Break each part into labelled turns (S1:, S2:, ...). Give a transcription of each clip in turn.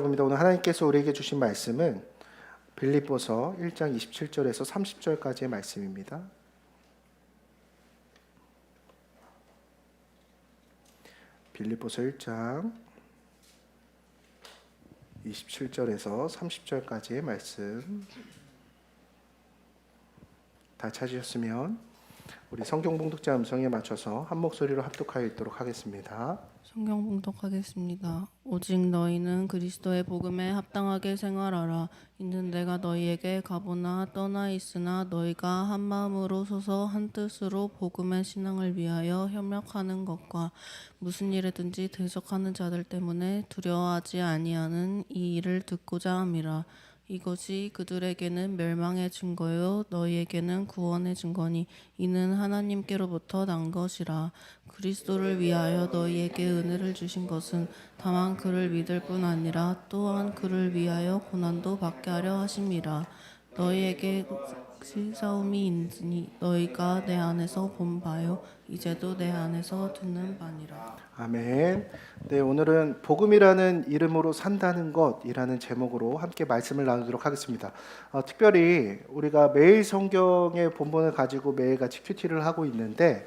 S1: 봅니다. 오늘 하나님께서 우리에게 주신 말씀은 빌립보서 1장 27절에서 30절까지의 말씀입니다. 빌립보서 1장 27절에서 30절까지의 말씀 다 찾으셨으면 우리 성경 봉독자 음성에 맞춰서 한 목소리로 합독하여 읽도록 하겠습니다.
S2: 성경 봉독하겠습니다. 오직 너희는 그리스도의 복음에 합당하게 생활하라. 이는 내가 너희에게 가보나 떠나 있으나 너희가 한 마음으로 서서 한 뜻으로 복음의 신앙을 위하여 협력하는 것과 무슨 일에든지 대적하는 자들 때문에 두려워하지 아니하는 이 일을 듣고자 함이라. 이것이 그들에게는 멸망의 증거요 너희에게는 구원의 증거니 이는 하나님께로부터 난 것이라. 그리스도를 위하여 너희에게 은혜를 주신 것은 다만 그를 믿을 뿐 아니라 또한 그를 위하여 고난도 받게 하려 하심이라. 너희에게 싸움이 있으니 너희가 내 안에서 본 바요 이제도 내 안에서 듣는 바니라.
S1: 아멘. 네, 오늘은 복음이라는 이름으로 산다는 것이라는 제목으로 함께 말씀을 나누도록 하겠습니다. 특별히 우리가 매일 성경의 본문을 가지고 매일같이 큐티를 하고 있는데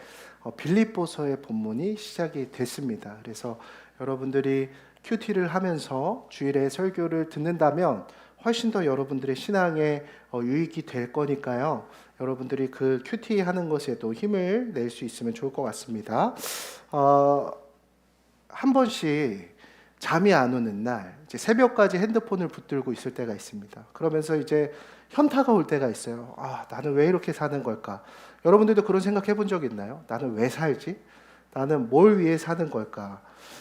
S1: 빌립보서의 본문이 시작이 됐습니다. 그래서 여러분들이 큐티를 하면서 주일에 설교를 듣는다면 훨씬 더 여러분들의 신앙에 유익이 될 거니까요. 여러분들이 그 큐티 하는 것에도 힘을 낼 수 있으면 좋을 것 같습니다. 한 번씩 잠이 안 오는 날, 이제 새벽까지 핸드폰을 붙들고 있을 때가 있습니다. 그러면서 이제 현타가 올 때가 있어요. 나는 왜 이렇게 사는 걸까? 여러분들도 그런 생각 해본 적 있나요? 나는 왜 살지? 나는 뭘 위해 사는 걸까?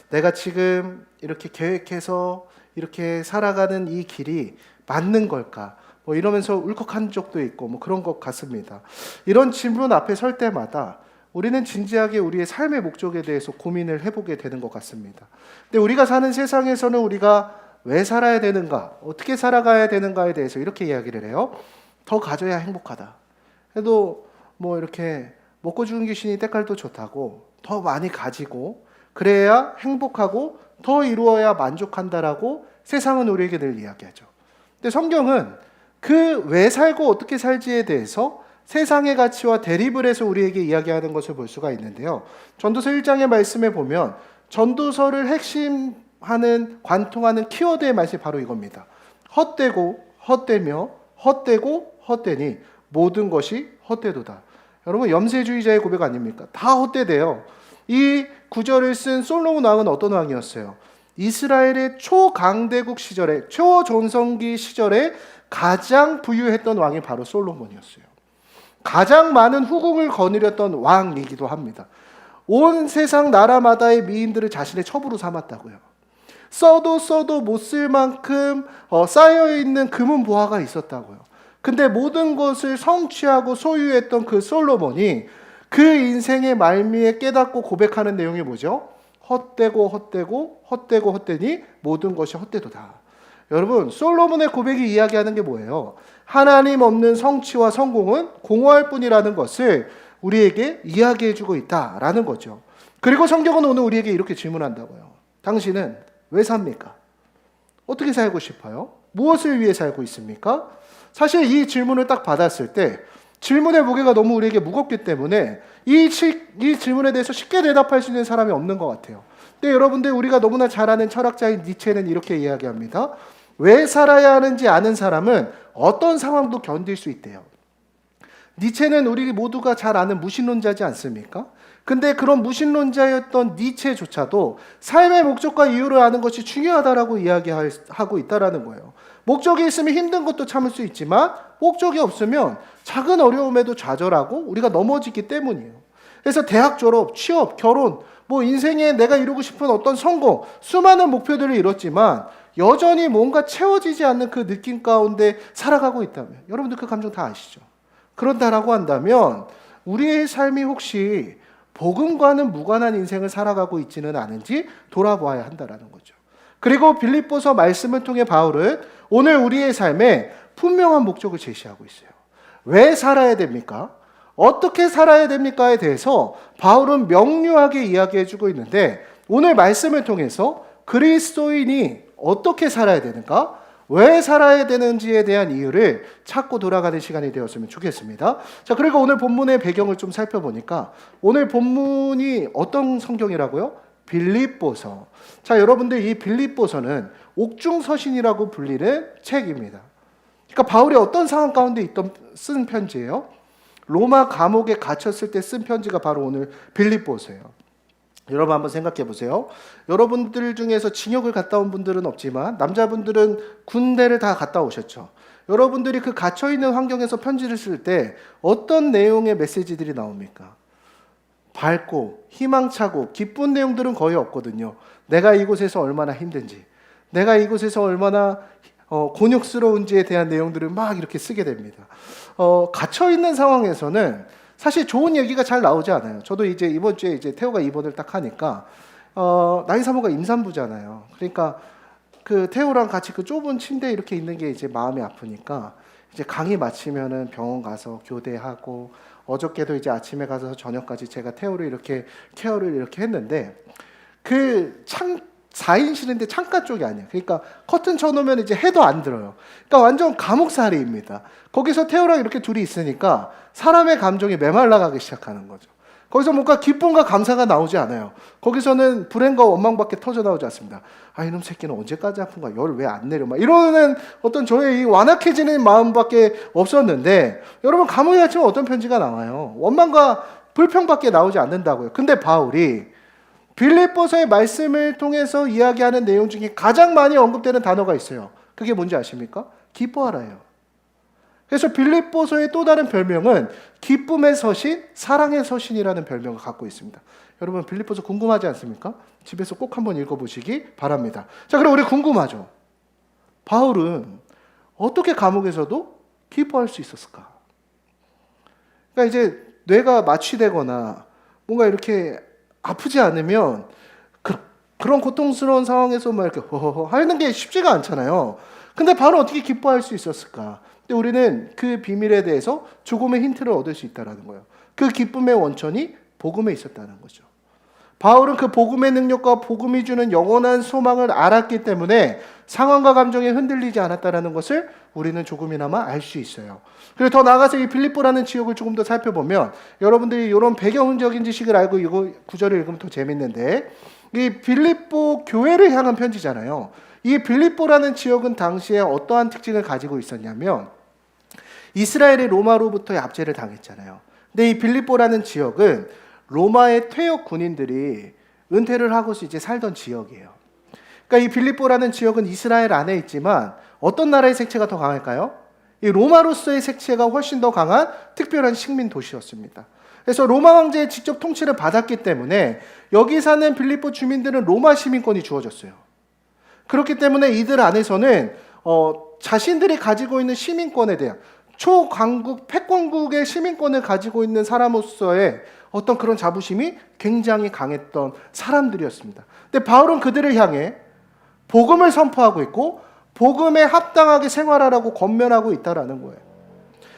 S1: 내가 지금 이렇게 계획해서 이렇게 살아가는 이 길이 맞는 걸까? 이러면서 울컥한 적도 있고 그런 것 같습니다. 이런 질문 앞에 설 때마다 우리는 진지하게 우리의 삶의 목적에 대해서 고민을 해보게 되는 것 같습니다. 근데 우리가 사는 세상에서는 우리가 왜 살아야 되는가, 어떻게 살아가야 되는가에 대해서 이렇게 이야기를 해요. 더 가져야 행복하다. 그래도 이렇게 먹고 죽은 귀신이 때깔도 좋다고 더 많이 가지고 그래야 행복하고 더 이루어야 만족한다라고 세상은 우리에게 늘 이야기하죠. 근데 성경은 그 왜 살고 어떻게 살지에 대해서 세상의 가치와 대립을 해서 우리에게 이야기하는 것을 볼 수가 있는데요. 전도서 1장의 말씀에 보면 전도서를 핵심하는 관통하는 키워드의 말씀이 바로 이겁니다. 헛되고 헛되며 헛되고 헛되니 모든 것이 헛되도다. 여러분 염세주의자의 고백 아닙니까? 다 헛되대요. 이 구절을 쓴 솔로몬 왕은 어떤 왕이었어요? 이스라엘의 초강대국 시절에 초전성기 시절에 가장 부유했던 왕이 바로 솔로몬이었어요. 가장 많은 후궁을 거느렸던 왕이기도 합니다. 온 세상 나라마다의 미인들을 자신의 첩으로 삼았다고요. 써도 못 쓸 만큼 쌓여있는 금은 보화가 있었다고요. 근데 모든 것을 성취하고 소유했던 그 솔로몬이 그 인생의 말미에 깨닫고 고백하는 내용이 뭐죠? 헛되고 헛되고 헛되고 헛되니 모든 것이 헛되도다. 여러분, 솔로몬의 고백이 이야기하는 게 뭐예요? 하나님 없는 성취와 성공은 공허할 뿐이라는 것을 우리에게 이야기해주고 있다라는 거죠. 그리고 성경은 오늘 우리에게 이렇게 질문한다고요. 당신은 왜 삽니까? 어떻게 살고 싶어요? 무엇을 위해 살고 있습니까? 사실 이 질문을 딱 받았을 때 질문의 무게가 너무 우리에게 무겁기 때문에 이 질문에 대해서 쉽게 대답할 수 있는 사람이 없는 것 같아요. 근데 여러분들 우리가 너무나 잘 아는 철학자인 니체는 이렇게 이야기합니다. 왜 살아야 하는지 아는 사람은 어떤 상황도 견딜 수 있대요. 니체는 우리 모두가 잘 아는 무신론자지 않습니까? 근데 그런 무신론자였던 니체조차도 삶의 목적과 이유를 아는 것이 중요하다라고 이야기하고 있다라는 거예요. 목적이 있으면 힘든 것도 참을 수 있지만 목적이 없으면 작은 어려움에도 좌절하고 우리가 넘어지기 때문이에요. 그래서 대학 졸업, 취업, 결혼, 인생에 내가 이루고 싶은 어떤 성공, 수많은 목표들을 이뤘지만 여전히 뭔가 채워지지 않는 그 느낌 가운데 살아가고 있다면 여러분들 그 감정 다 아시죠? 그런다라고 한다면 우리의 삶이 혹시 복음과는 무관한 인생을 살아가고 있지는 않은지 돌아보아야 한다라는 거죠. 그리고 빌립보서 말씀을 통해 바울은 오늘 우리의 삶에 분명한 목적을 제시하고 있어요. 왜 살아야 됩니까? 어떻게 살아야 됩니까에 대해서 바울은 명료하게 이야기해주고 있는데 오늘 말씀을 통해서 그리스도인이 어떻게 살아야 되는가? 왜 살아야 되는지에 대한 이유를 찾고 돌아가는 시간이 되었으면 좋겠습니다. 자, 그리고 오늘 본문의 배경을 좀 살펴보니까 오늘 본문이 어떤 성경이라고요? 빌립보서. 자, 여러분들 이 빌립보서는 옥중서신이라고 불리는 책입니다. 그러니까 바울이 어떤 상황 가운데 쓴 편지예요? 로마 감옥에 갇혔을 때 쓴 편지가 바로 오늘 빌립보서예요. 여러분 한번 생각해 보세요. 여러분들 중에서 징역을 갔다 온 분들은 없지만 남자분들은 군대를 다 갔다 오셨죠. 여러분들이 그 갇혀있는 환경에서 편지를 쓸 때 어떤 내용의 메시지들이 나옵니까? 밝고 희망차고 기쁜 내용들은 거의 없거든요. 내가 이곳에서 얼마나 힘든지, 내가 이곳에서 얼마나 곤욕스러운지에 대한 내용들을 막 이렇게 쓰게 됩니다. 갇혀있는 상황에서는 사실 좋은 얘기가 잘 나오지 않아요. 저도 이제 이번 주에 이제 태호가 입원을 딱 하니까 나이 사모가 임산부잖아요. 그러니까 그 태호랑 같이 그 좁은 침대에 이렇게 있는 게 이제 마음이 아프니까 이제 강의 마치면은 병원 가서 교대하고 어저께도 이제 아침에 가서 저녁까지 제가 태호를 이렇게 케어를 이렇게 했는데 그 4인실인데 창가 쪽이 아니에요. 그러니까 커튼 쳐놓으면 이제 해도 안 들어요. 그러니까 완전 감옥살이입니다. 거기서 태호랑 이렇게 둘이 있으니까 사람의 감정이 메말라가기 시작하는 거죠. 거기서 뭔가 기쁨과 감사가 나오지 않아요. 거기서는 불행과 원망밖에 터져 나오지 않습니다. 아, 이놈 새끼는 언제까지 아픈가? 열 왜 안 내려? 막 이러는 어떤 저의 이 완악해지는 마음밖에 없었는데, 여러분 감옥에 갇히면 어떤 편지가 나와요? 원망과 불평밖에 나오지 않는다고요. 근데 바울이 빌립보서의 말씀을 통해서 이야기하는 내용 중에 가장 많이 언급되는 단어가 있어요. 그게 뭔지 아십니까? 기뻐하라예요. 그래서 빌립보서의 또 다른 별명은 기쁨의 서신, 사랑의 서신이라는 별명을 갖고 있습니다. 여러분 빌립보서 궁금하지 않습니까? 집에서 꼭 한번 읽어보시기 바랍니다. 자, 그럼 우리 궁금하죠? 바울은 어떻게 감옥에서도 기뻐할 수 있었을까? 그러니까 이제 뇌가 마취되거나 뭔가 이렇게 아프지 않으면 그런 고통스러운 상황에서 막 이렇게 허허허 하는 게 쉽지가 않잖아요. 근데 바로 어떻게 기뻐할 수 있었을까? 근데 우리는 그 비밀에 대해서 조금의 힌트를 얻을 수 있다는 거예요. 그 기쁨의 원천이 복음에 있었다는 거죠. 바울은 그 복음의 능력과 복음이 주는 영원한 소망을 알았기 때문에 상황과 감정에 흔들리지 않았다는 것을 우리는 조금이나마 알 수 있어요. 그리고 더 나아가서 이 빌립보라는 지역을 조금 더 살펴보면 여러분들이 이런 배경적인 지식을 알고 이거 구절을 읽으면 더 재밌는데, 이 빌립보 교회를 향한 편지잖아요. 이 빌립보라는 지역은 당시에 어떠한 특징을 가지고 있었냐면 이스라엘이 로마로부터의 압제를 당했잖아요. 근데 이 빌립보라는 지역은 로마의 퇴역 군인들이 은퇴를 하고서 이제 살던 지역이에요. 그러니까 이 빌립보라는 지역은 이스라엘 안에 있지만 어떤 나라의 색채가 더 강할까요? 이 로마로서의 색채가 훨씬 더 강한 특별한 식민 도시였습니다. 그래서 로마 황제의 직접 통치를 받았기 때문에 여기 사는 빌립보 주민들은 로마 시민권이 주어졌어요. 그렇기 때문에 이들 안에서는 자신들이 가지고 있는 시민권에 대한 초강국, 패권국의 시민권을 가지고 있는 사람으로서의 어떤 그런 자부심이 굉장히 강했던 사람들이었습니다. 근데 바울은 그들을 향해 복음을 선포하고 있고 복음에 합당하게 생활하라고 권면하고 있다라는 거예요.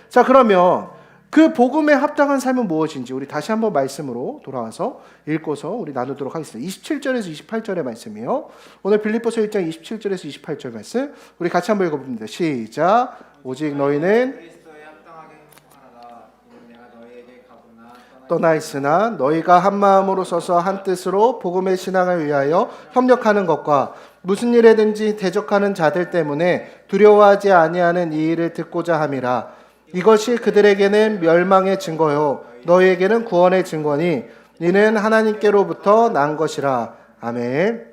S1: 자, 그러면 그 복음에 합당한 삶은 무엇인지 우리 다시 한번 말씀으로 돌아와서 읽고서 우리 나누도록 하겠습니다. 27절에서 28절의 말씀이요. 오늘 빌립보서 1장 27절에서 28절 말씀 우리 같이 한번 읽어봅니다. 시작. 오직 너희는
S3: 그리스도에 합당하게 행하라. 이는 내가 너희에게 가보나
S1: 떠나 있으나 너희가 한 마음으로 서서 한 뜻으로 복음의 신앙을 위하여 협력하는 것과 무슨 일에든지 대적하는 자들 때문에 두려워하지 아니하는 이 일을 듣고자 함이라. 이것이 그들에게는 멸망의 증거요 너희에게는 구원의 증거니 이는 하나님께로부터 난 것이라. 아멘.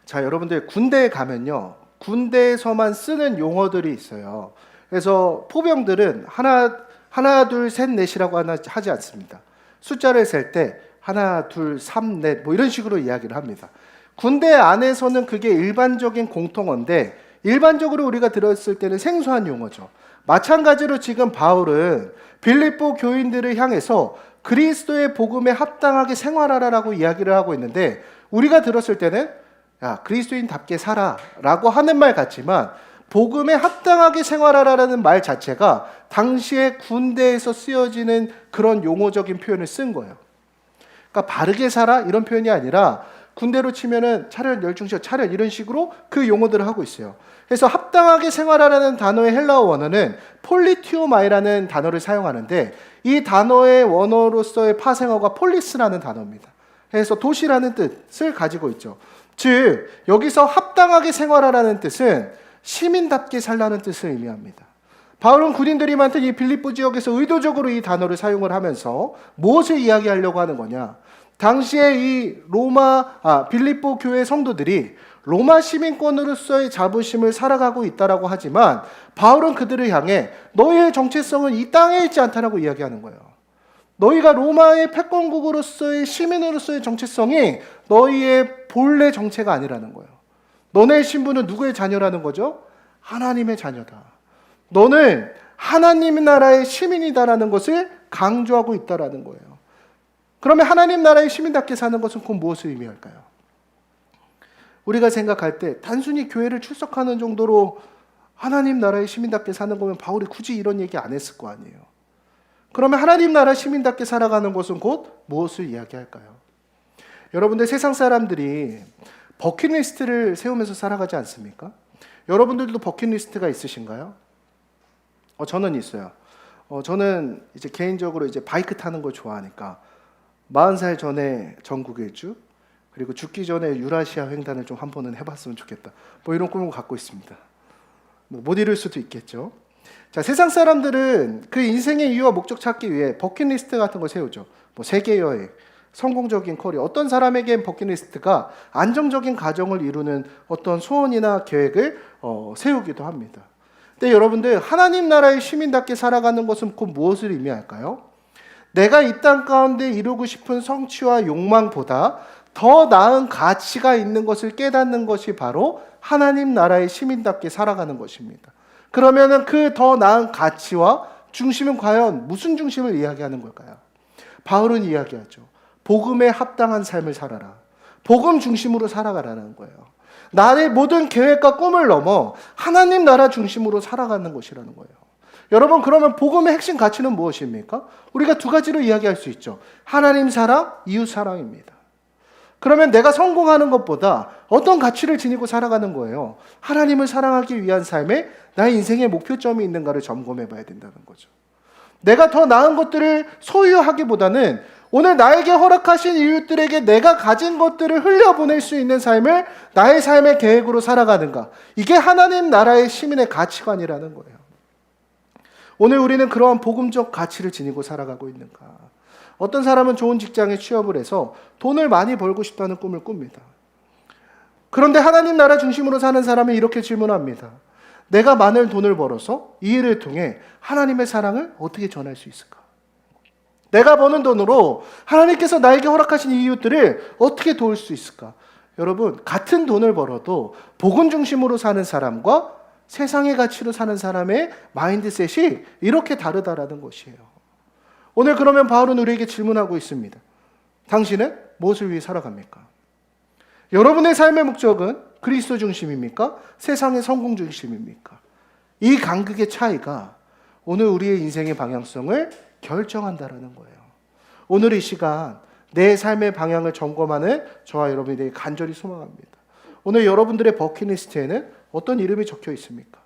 S1: 자, 여러분들 군대에 가면요 군대에서만 쓰는 용어들이 있어요. 그래서 포병들은 하나 둘 셋 넷이라고 하지 않습니다. 숫자를 셀 때 하나 둘 삼 넷 뭐 이런 식으로 이야기를 합니다. 군대 안에서는 그게 일반적인 공통어인데 일반적으로 우리가 들었을 때는 생소한 용어죠. 마찬가지로 지금 바울은 빌립보 교인들을 향해서 그리스도의 복음에 합당하게 생활하라라고 이야기를 하고 있는데 우리가 들었을 때는 야, 그리스도인답게 살아라고 하는 말 같지만 복음에 합당하게 생활하라라는 말 자체가 당시에 군대에서 쓰여지는 그런 용어적인 표현을 쓴 거예요. 그러니까 바르게 살아 이런 표현이 아니라 군대로 치면은 차렷, 열중시켜, 차렷 이런 식으로 그 용어들을 하고 있어요. 그래서 합당하게 생활하라는 단어의 헬라어 원어는 폴리티오마이라는 단어를 사용하는데 이 단어의 원어로서의 파생어가 폴리스라는 단어입니다. 그래서 도시라는 뜻을 가지고 있죠. 즉 여기서 합당하게 생활하라는 뜻은 시민답게 살라는 뜻을 의미합니다. 바울은 군인들이 많던 이 빌립보 지역에서 의도적으로 이 단어를 사용을 하면서 무엇을 이야기하려고 하는 거냐? 당시에 이 빌립보 교회 성도들이 로마 시민권으로서의 자부심을 살아가고 있다라고 하지만 바울은 그들을 향해 너희의 정체성은 이 땅에 있지 않다라고 이야기하는 거예요. 너희가 로마의 패권국으로서의 시민으로서의 정체성이 너희의 본래 정체가 아니라는 거예요. 너네의 신분은 누구의 자녀라는 거죠? 하나님의 자녀다. 너는 하나님 나라의 시민이다라는 것을 강조하고 있다라는 거예요. 그러면 하나님 나라의 시민답게 사는 것은 곧 무엇을 의미할까요? 우리가 생각할 때 단순히 교회를 출석하는 정도로 하나님 나라의 시민답게 사는 거면 바울이 굳이 이런 얘기 안 했을 거 아니에요. 그러면 하나님 나라 시민답게 살아가는 것은 곧 무엇을 이야기할까요? 여러분들 세상 사람들이 버킷리스트를 세우면서 살아가지 않습니까? 여러분들도 버킷리스트가 있으신가요? 저는 있어요. 저는 이제 개인적으로 이제 바이크 타는 걸 좋아하니까 40살 전에 전국 일주 그리고 죽기 전에 유라시아 횡단을 좀 한 번은 해봤으면 좋겠다. 뭐 이런 꿈을 갖고 있습니다. 못 이룰 수도 있겠죠. 자, 세상 사람들은 그 인생의 이유와 목적 찾기 위해 버킷리스트 같은 걸 세우죠. 뭐 세계 여행, 성공적인 커리어. 어떤 사람에겐 버킷리스트가 안정적인 가정을 이루는 어떤 소원이나 계획을 세우기도 합니다. 근데 여러분들 하나님 나라의 시민답게 살아가는 것은 곧 무엇을 의미할까요? 내가 이 땅 가운데 이루고 싶은 성취와 욕망보다 더 나은 가치가 있는 것을 깨닫는 것이 바로 하나님 나라의 시민답게 살아가는 것입니다. 그러면은 그 더 나은 가치와 중심은 과연 무슨 중심을 이야기하는 걸까요? 바울은 이야기하죠. 복음에 합당한 삶을 살아라. 복음 중심으로 살아가라는 거예요. 나의 모든 계획과 꿈을 넘어 하나님 나라 중심으로 살아가는 것이라는 거예요. 여러분, 그러면 복음의 핵심 가치는 무엇입니까? 우리가 두 가지로 이야기할 수 있죠. 하나님 사랑, 이웃 사랑입니다. 그러면 내가 성공하는 것보다 어떤 가치를 지니고 살아가는 거예요? 하나님을 사랑하기 위한 삶에 나의 인생의 목표점이 있는가를 점검해 봐야 된다는 거죠. 내가 더 나은 것들을 소유하기보다는 오늘 나에게 허락하신 이웃들에게 내가 가진 것들을 흘려보낼 수 있는 삶을 나의 삶의 계획으로 살아가는가. 이게 하나님 나라의 시민의 가치관이라는 거예요. 오늘 우리는 그러한 복음적 가치를 지니고 살아가고 있는가. 어떤 사람은 좋은 직장에 취업을 해서 돈을 많이 벌고 싶다는 꿈을 꿉니다. 그런데 하나님 나라 중심으로 사는 사람은 이렇게 질문합니다. 내가 많은 돈을 벌어서 이 일을 통해 하나님의 사랑을 어떻게 전할 수 있을까? 내가 버는 돈으로 하나님께서 나에게 허락하신 이웃들을 어떻게 도울 수 있을까? 여러분, 같은 돈을 벌어도 복음 중심으로 사는 사람과 세상의 가치로 사는 사람의 마인드셋이 이렇게 다르다라는 것이에요. 오늘 그러면 바울은 우리에게 질문하고 있습니다. 당신은 무엇을 위해 살아갑니까? 여러분의 삶의 목적은 그리스도 중심입니까? 세상의 성공 중심입니까? 이 간극의 차이가 오늘 우리의 인생의 방향성을 결정한다라는 거예요. 오늘 이 시간 내 삶의 방향을 점검하는 저와 여러분들에게 간절히 소망합니다. 오늘 여러분들의 버킷리스트에는 어떤 이름이 적혀 있습니까?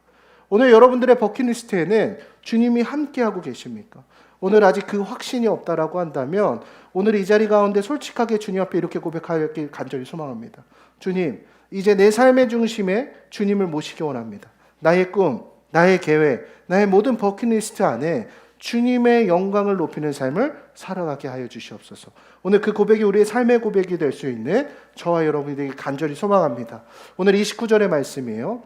S1: 오늘 여러분들의 버킷리스트에는 주님이 함께하고 계십니까? 오늘 아직 그 확신이 없다라고 한다면 오늘 이 자리 가운데 솔직하게 주님 앞에 이렇게 고백하길 간절히 소망합니다. 주님, 이제 내 삶의 중심에 주님을 모시기 원합니다. 나의 꿈, 나의 계획, 나의 모든 버킷리스트 안에 주님의 영광을 높이는 삶을 살아가게 하여 주시옵소서. 오늘 그 고백이 우리의 삶의 고백이 될 수 있는 저와 여러분들에게 간절히 소망합니다. 오늘 29절의 말씀이에요.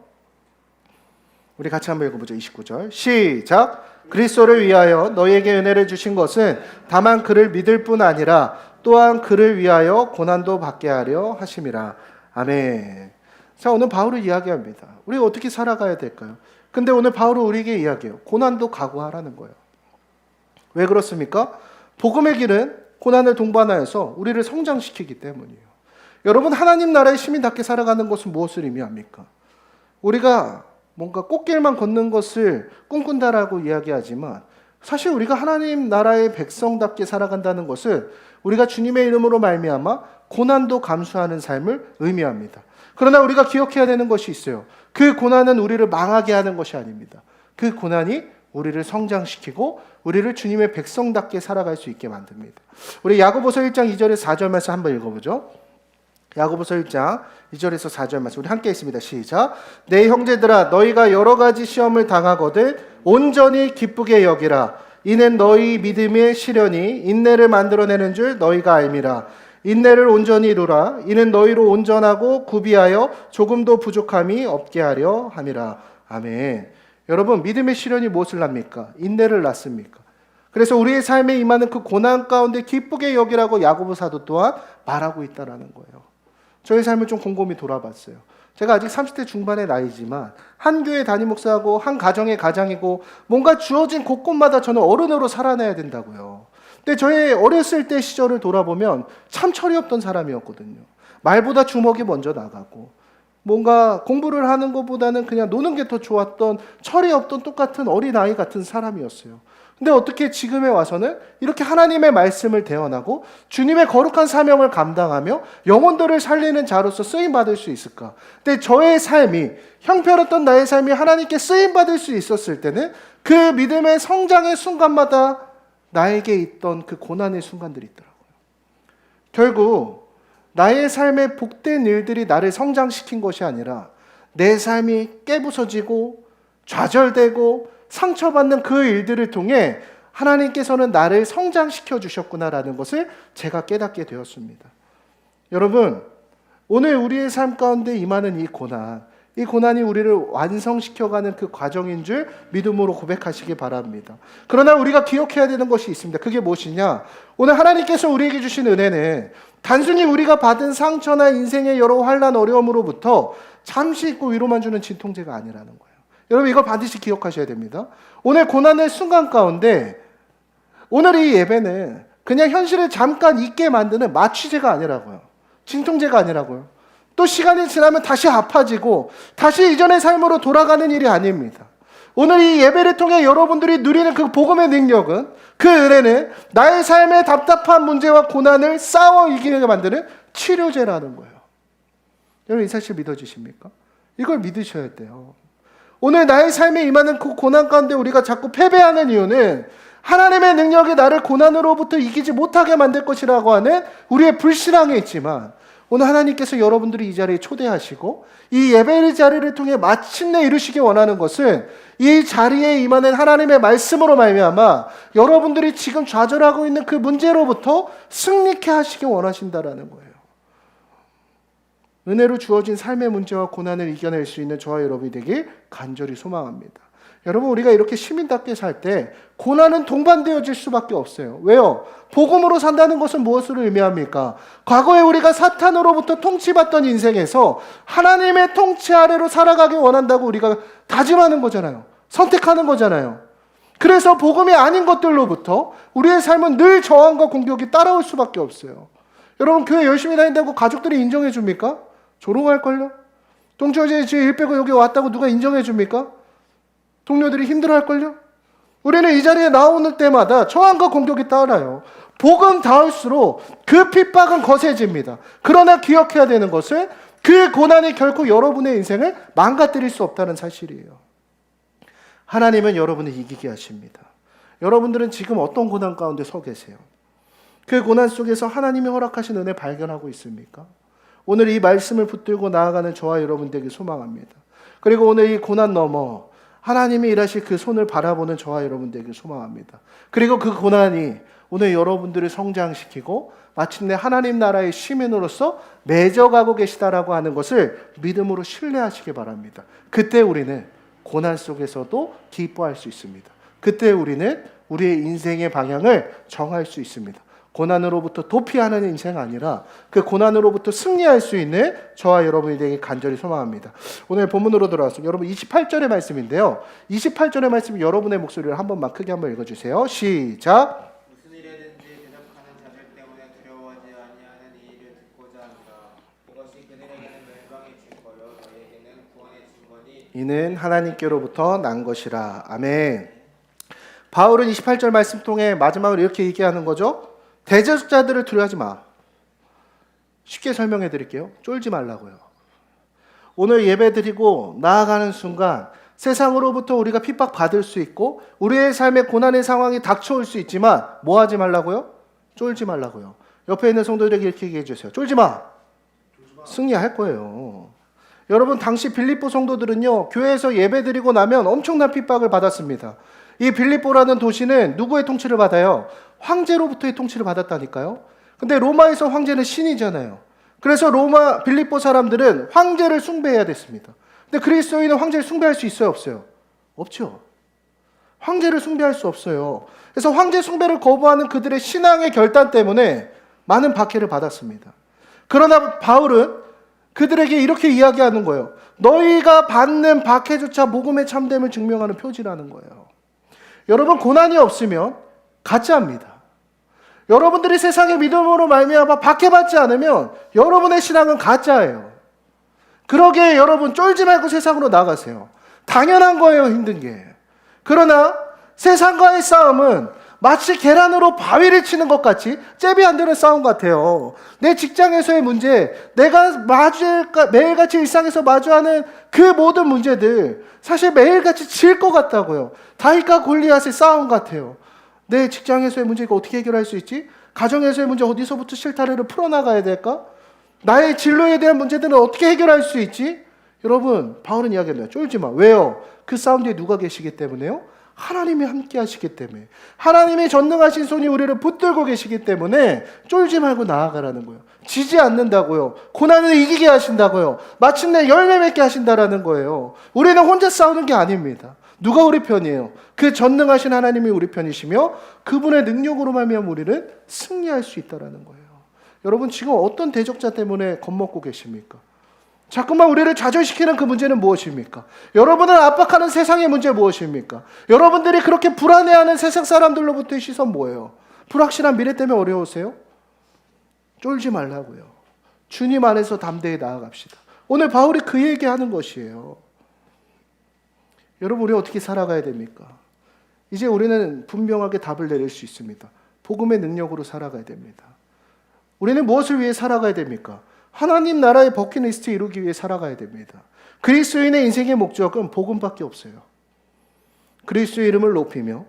S1: 우리 같이 한번 읽어보죠. 29절 시작. 그리스도를 위하여 너희에게 은혜를 주신 것은 다만 그를 믿을 뿐 아니라 또한 그를 위하여 고난도 받게 하려 하심이라. 아멘. 자, 오늘 바울을 이야기합니다. 우리가 어떻게 살아가야 될까요? 근데 오늘 바울은 우리에게 이야기해요. 고난도 각오하라는 거예요. 왜 그렇습니까? 복음의 길은 고난을 동반하여서 우리를 성장시키기 때문이에요. 여러분, 하나님 나라의 시민답게 살아가는 것은 무엇을 의미합니까? 우리가 뭔가 꽃길만 걷는 것을 꿈꾼다라고 이야기하지만 사실 우리가 하나님 나라의 백성답게 살아간다는 것은 우리가 주님의 이름으로 말미암아 고난도 감수하는 삶을 의미합니다. 그러나 우리가 기억해야 되는 것이 있어요. 그 고난은 우리를 망하게 하는 것이 아닙니다. 그 고난이 우리를 성장시키고 우리를 주님의 백성답게 살아갈 수 있게 만듭니다. 우리 야고보서 1장 2절에서 4절 말씀 한번 읽어보죠. 야고보서 1장 2절에서 4절 말씀 우리 함께 읽습니다. 시작. 내 형제들아 너희가 여러 가지 시험을 당하거든 온전히 기쁘게 여기라. 이는 너희 믿음의 시련이 인내를 만들어내는 줄 너희가 알미라. 인내를 온전히 이루라. 이는 너희로 온전하고 구비하여 조금도 부족함이 없게 하려 함이라. 아멘. 여러분, 믿음의 시련이 무엇을 낳습니까? 인내를 낳습니까? 그래서 우리의 삶에 임하는 그 고난 가운데 기쁘게 여기라고 야고보 사도 또한 말하고 있다라는 거예요. 저의 삶을 좀 곰곰이 돌아봤어요. 제가 아직 30대 중반의 나이지만 한 교회 담임 목사하고 한 가정의 가장이고 뭔가 주어진 곳곳마다 저는 어른으로 살아내야 된다고요. 근데 저의 어렸을 때 시절을 돌아보면 참 철이 없던 사람이었거든요. 말보다 주먹이 먼저 나가고 뭔가 공부를 하는 것보다는 그냥 노는 게 더 좋았던 철이 없던 똑같은 어린아이 같은 사람이었어요. 근데 어떻게 지금에 와서는 이렇게 하나님의 말씀을 대언하고 주님의 거룩한 사명을 감당하며 영혼들을 살리는 자로서 쓰임받을 수 있을까? 근데 저의 삶이 형편없던 나의 삶이 하나님께 쓰임받을 수 있었을 때는 그 믿음의 성장의 순간마다 나에게 있던 그 고난의 순간들이 있더라고요. 결국 나의 삶에 복된 일들이 나를 성장시킨 것이 아니라 내 삶이 깨부서지고 좌절되고 상처받는 그 일들을 통해 하나님께서는 나를 성장시켜 주셨구나라는 것을 제가 깨닫게 되었습니다. 여러분, 오늘 우리의 삶 가운데 임하는 이 고난이 우리를 완성시켜가는 그 과정인 줄 믿음으로 고백하시기 바랍니다. 그러나 우리가 기억해야 되는 것이 있습니다. 그게 무엇이냐? 오늘 하나님께서 우리에게 주신 은혜는 단순히 우리가 받은 상처나 인생의 여러 환난 어려움으로부터 잠시 있고 위로만 주는 진통제가 아니라는 거예요. 여러분, 이걸 반드시 기억하셔야 됩니다. 오늘 고난의 순간 가운데 오늘 이 예배는 그냥 현실을 잠깐 잊게 만드는 마취제가 아니라고요. 진통제가 아니라고요. 또 시간이 지나면 다시 아파지고 다시 이전의 삶으로 돌아가는 일이 아닙니다. 오늘 이 예배를 통해 여러분들이 누리는 그 복음의 능력은, 그 은혜는 나의 삶의 답답한 문제와 고난을 싸워 이기게 만드는 치료제라는 거예요. 여러분, 이 사실 믿어지십니까? 이걸 믿으셔야 돼요. 오늘 나의 삶에 임하는 그 고난 가운데 우리가 자꾸 패배하는 이유는 하나님의 능력이 나를 고난으로부터 이기지 못하게 만들 것이라고 하는 우리의 불신앙에 있지만, 오늘 하나님께서 여러분들이 이 자리에 초대하시고 이 예배의 자리를 통해 마침내 이루시기 원하는 것은 이 자리에 임하는 하나님의 말씀으로 말미암아 여러분들이 지금 좌절하고 있는 그 문제로부터 승리케 하시기 원하신다라는 거예요. 은혜로 주어진 삶의 문제와 고난을 이겨낼 수 있는 저와 여러분이 되길 간절히 소망합니다. 여러분, 우리가 이렇게 시민답게 살 때 고난은 동반되어질 수밖에 없어요. 왜요? 복음으로 산다는 것은 무엇을 의미합니까? 과거에 우리가 사탄으로부터 통치받던 인생에서 하나님의 통치 아래로 살아가길 원한다고 우리가 다짐하는 거잖아요. 선택하는 거잖아요. 그래서 복음이 아닌 것들로부터 우리의 삶은 늘 저항과 공격이 따라올 수밖에 없어요. 여러분, 교회 열심히 다닌다고 가족들이 인정해 줍니까? 조롱할걸요? 동조제 지금 일 빼고 여기 왔다고 누가 인정해 줍니까? 동료들이 힘들어할걸요? 우리는 이 자리에 나오는 때마다 저항과 공격이 따라요. 복음 닿을수록 그 핍박은 거세집니다. 그러나 기억해야 되는 것은 그 고난이 결코 여러분의 인생을 망가뜨릴 수 없다는 사실이에요. 하나님은 여러분을 이기게 하십니다. 여러분들은 지금 어떤 고난 가운데 서 계세요? 그 고난 속에서 하나님이 허락하신 은혜 발견하고 있습니까? 오늘 이 말씀을 붙들고 나아가는 저와 여러분 되길 소망합니다. 그리고 오늘 이 고난 넘어 하나님이 일하실 그 손을 바라보는 저와 여러분 되길 소망합니다. 그리고 그 고난이 오늘 여러분들을 성장시키고 마침내 하나님 나라의 시민으로서 맺어가고 계시다라고 하는 것을 믿음으로 신뢰하시기 바랍니다. 그때 우리는 고난 속에서도 기뻐할 수 있습니다. 그때 우리는 우리의 인생의 방향을 정할 수 있습니다. 고난으로부터 도피하는 인생 아니라 그 고난으로부터 승리할 수 있는 저와 여러분이 되길 간절히 소망합니다. 오늘 본문으로 돌아와서 여러분 28절의 말씀인데요. 28절의 말씀 여러분의 목소리를 한 번만 크게 한번 읽어주세요. 시작.
S3: 무슨 일에든지 대적하는 자들 때문에 두려워하지 아니하는 이 일을 듣고자 합니다. 이것이 그들에게는 멸망의 증거요 너희에게는 구원의 증거니
S1: 이는 하나님께로부터 난 것이라. 아멘. 바울은 28절 말씀 통해 마지막으로 이렇게 얘기하는 거죠. 대적자들을 두려워하지 마. 쉽게 설명해 드릴게요. 쫄지 말라고요. 오늘 예배 드리고 나아가는 순간 세상으로부터 우리가 핍박받을 수 있고 우리의 삶의 고난의 상황이 닥쳐올 수 있지만 뭐 하지 말라고요? 쫄지 말라고요. 옆에 있는 성도들에게 이렇게 얘기해 주세요. 쫄지 마. 승리할 거예요. 여러분, 당시 빌립보 성도들은요, 교회에서 예배 드리고 나면 엄청난 핍박을 받았습니다. 이 빌립보라는 도시는 누구의 통치를 받아요? 황제로부터의 통치를 받았다니까요. 근데 로마에서 황제는 신이잖아요. 그래서 빌립보 사람들은 황제를 숭배해야 됐습니다. 근데 그리스도인은 황제를 숭배할 수 있어요, 없어요? 없죠. 황제를 숭배할 수 없어요. 그래서 황제 숭배를 거부하는 그들의 신앙의 결단 때문에 많은 박해를 받았습니다. 그러나 바울은 그들에게 이렇게 이야기하는 거예요. 너희가 받는 박해조차 복음의 참됨을 증명하는 표지라는 거예요. 여러분, 고난이 없으면 가짜입니다. 여러분들이 세상의 믿음으로 말미암아 박해받지 않으면 여러분의 신앙은 가짜예요. 그러기에 여러분 쫄지 말고 세상으로 나가세요. 당연한 거예요, 힘든 게. 그러나 세상과의 싸움은 마치 계란으로 바위를 치는 것 같이 잽이 안 되는 싸움 같아요. 내 직장에서의 문제, 내가 매일같이 일상에서 마주하는 그 모든 문제들 사실 매일같이 질 것 같다고요. 다윗과 골리앗의 싸움 같아요. 내 직장에서의 문제 이거 어떻게 해결할 수 있지? 가정에서의 문제 어디서부터 실타래를 풀어나가야 될까? 나의 진로에 대한 문제들은 어떻게 해결할 수 있지? 여러분, 바울은 이야기합니다. 쫄지 마. 왜요? 그 싸움 뒤에 누가 계시기 때문에요? 하나님이 함께 하시기 때문에. 하나님이 전능하신 손이 우리를 붙들고 계시기 때문에 쫄지 말고 나아가라는 거예요. 지지 않는다고요. 고난을 이기게 하신다고요. 마침내 열매 맺게 하신다라는 거예요. 우리는 혼자 싸우는 게 아닙니다. 누가 우리 편이에요? 그 전능하신 하나님이 우리 편이시며 그분의 능력으로 말미암아 우리는 승리할 수 있다라는 거예요. 여러분, 지금 어떤 대적자 때문에 겁먹고 계십니까? 자꾸만 우리를 좌절시키는 그 문제는 무엇입니까? 여러분을 압박하는 세상의 문제 무엇입니까? 여러분들이 그렇게 불안해하는 세상 사람들로부터의 시선 뭐예요? 불확실한 미래 때문에 어려우세요? 쫄지 말라고요. 주님 안에서 담대히 나아갑시다. 오늘 바울이 그 얘기하는 것이에요. 여러분, 우리 어떻게 살아가야 됩니까? 이제 우리는 분명하게 답을 내릴 수 있습니다. 복음의 능력으로 살아가야 됩니다. 우리는 무엇을 위해 살아가야 됩니까? 하나님 나라의 버킷리스트 이루기 위해 살아가야 됩니다. 그리스도인의 인생의 목적은 복음밖에 없어요. 그리스도의 이름을 높이며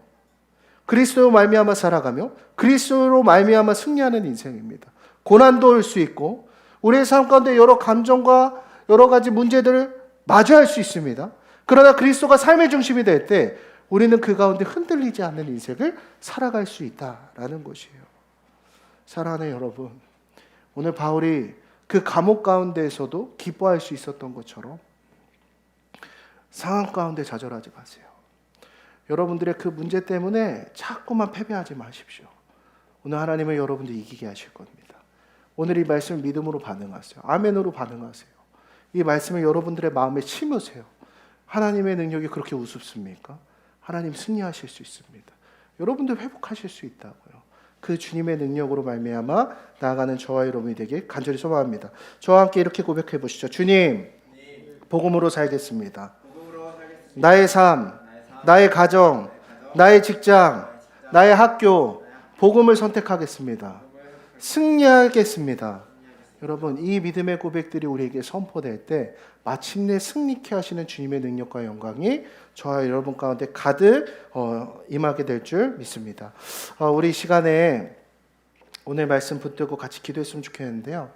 S1: 그리스도로 말미암아 살아가며 그리스도로 말미암아 승리하는 인생입니다. 고난도 올 수 있고 우리의 삶 가운데 여러 감정과 여러 가지 문제들을 마주할 수 있습니다. 그러나 그리스도가 삶의 중심이 될 때 우리는 그 가운데 흔들리지 않는 인생을 살아갈 수 있다라는 것이에요. 사랑하는 여러분, 오늘 바울이 그 감옥 가운데에서도 기뻐할 수 있었던 것처럼 상황 가운데 좌절하지 마세요. 여러분들의 그 문제 때문에 자꾸만 패배하지 마십시오. 오늘 하나님은 여러분들 이기게 하실 겁니다. 오늘 이 말씀을 믿음으로 반응하세요. 아멘으로 반응하세요. 이 말씀을 여러분들의 마음에 심으세요. 하나님의 능력이 그렇게 우습습니까? 하나님 승리하실 수 있습니다. 여러분들 회복하실 수 있다고요. 그 주님의 능력으로 말미암아 나아가는 저와 여러분이 되길 간절히 소망합니다. 저와 함께 이렇게 고백해 보시죠. 주님, 복음으로 살겠습니다. 나의 삶, 나의 가정, 나의 직장, 나의 학교, 복음을 선택하겠습니다. 승리하겠습니다. 여러분, 이 믿음의 고백들이 우리에게 선포될 때 마침내 승리케 하시는 주님의 능력과 영광이 저와 여러분 가운데 가득 임하게 될 줄 믿습니다. 우리 시간에 오늘 말씀 붙들고 같이 기도했으면 좋겠는데요.